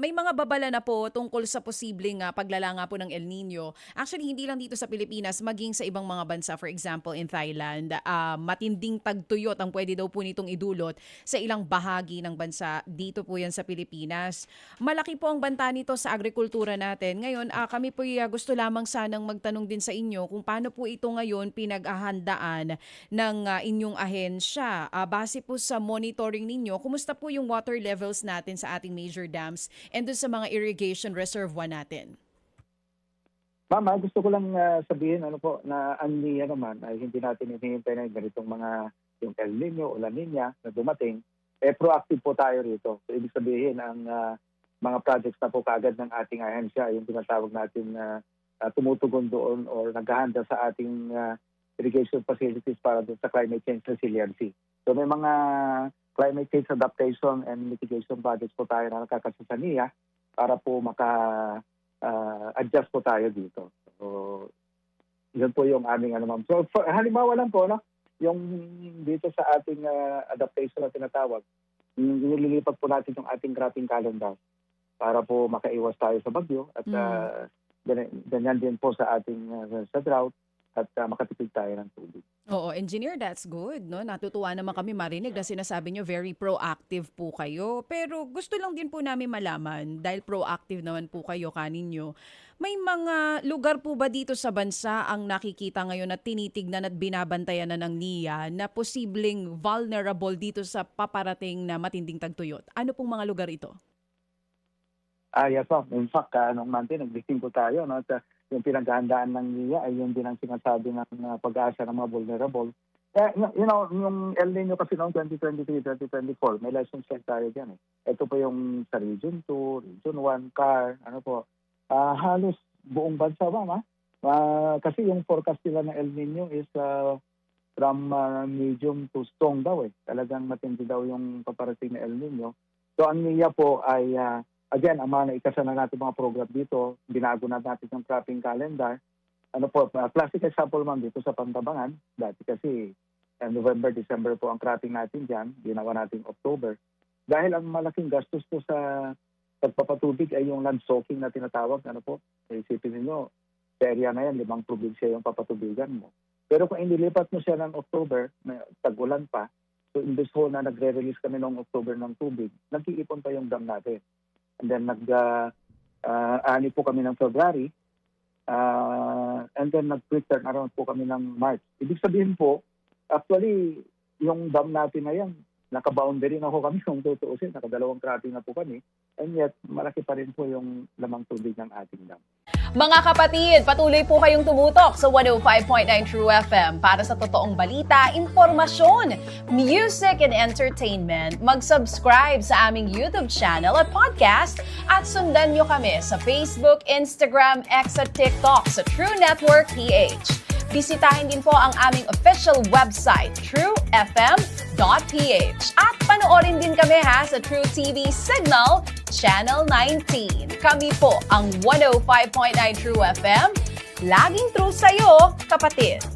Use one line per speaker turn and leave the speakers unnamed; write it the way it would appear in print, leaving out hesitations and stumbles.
may mga babala na po tungkol sa posibleng paglala nga po ng El Nino. Actually, hindi lang dito sa Pilipinas, maging sa ibang mga bansa. For example, in Thailand, matinding tagtuyot ang pwede daw po nitong idulot sa ilang bahagi ng bansa. Dito po yan sa Pilipinas. Malaki po ang banta nito sa agrikultura natin. Ngayon, kami po gusto lamang sanang magtanong din sa inyo kung paano po ito ngayon pinaghahandaan ng inyong ahensya. Base po sa monitoring ninyo, kumusta po yung water levels natin sa ating major dams and dun sa mga irrigation reservoir natin?
Mama, gusto ko lang sabihin na ang NIA naman ay hindi natin hinihintay na ganitong mga yung El Nino o La Nina na dumating. Proactive po tayo rito. So, ibig sabihin ang mga projects na po kaagad ng ating ahensya, yung tinatawag natin na tumutugon doon or naghahanda sa ating irrigation facilities para doon sa climate change resiliency. So may mga climate change adaptation and mitigation projects po tayo na nakakasa sa NIA para po adjust po tayo dito. So, yun po yung aming ma'am. So, halimbawa lang po, yung dito sa ating adaptation na tinatawag, nililipat po natin yung ating cropping calendar para po makaiwas tayo sa bagyo at ganyan din po sa ating sa drought at makatipid tayo ng tubig.
Oo, engineer, that's good. No? Natutuwa naman kami marinig na sinasabi nyo very proactive po kayo. Pero gusto lang din po namin malaman, dahil proactive naman po kayo kaninyo, may mga lugar po ba dito sa bansa ang nakikita ngayon at tinitignan at binabantayan na ng NIA na posibleng vulnerable dito sa paparating na matinding tagtuyot? Ano pong mga lugar ito?
Yes, po. In fact, nung month nag-listing po tayo. No? At, yung pinaghahandaan ng NIA ay yun din ang sinasabi ng pag-asa ng mga vulnerable. Yung El Nino kasi noong 2023-2024, may license check tayo dyan. Ito po yung sa Region 2, Region 1, CAR, halos buong bansa ba, kasi yung forecast nila ng El Nino is from medium to strong daw Talagang matindi daw yung paparating na El Nino. So ang NIA po ay again, ang mga naikasa na natin mga program dito, binago na natin yung cropping calendar. Classic example man dito sa Pantabangan. Dati kasi November, December po ang cropping natin dyan. Ginawa natin October. Dahil ang malaking gastos po sa pagpapatubig ay yung land soaking na tinatawag. Isipin niyo, sa area na yan, 5 probinsya yung papatubigan mo. Pero kung inilipat mo siya ng October, tag-ulan pa, so imbes ho na nagre-release kami noong October ng tubig, nag-iipon pa yung dam natin. And then ani po kami ng February, and then nag-quick turn around po kami ng March. Ibig sabihin po, actually, yung dam natin na yan, naka-boundary na po kami kung tutuusin, nakadalawang cropping na po kami, and yet malaki pa rin po yung lamang tubig ng ating dam.
Mga kapatid, patuloy po kayong tumutok sa 105.9 True FM para sa totoong balita, impormasyon, music and entertainment. Mag-subscribe sa aming YouTube channel at podcast at sundan nyo kami sa Facebook, Instagram, X at TikTok sa True Network PH. Bisitahin din po ang aming official website, truefm.ph. At panoorin din kami sa True TV Signal, Channel 19. Kami po ang 105.9 True FM. Laging true sa'yo, kapatid.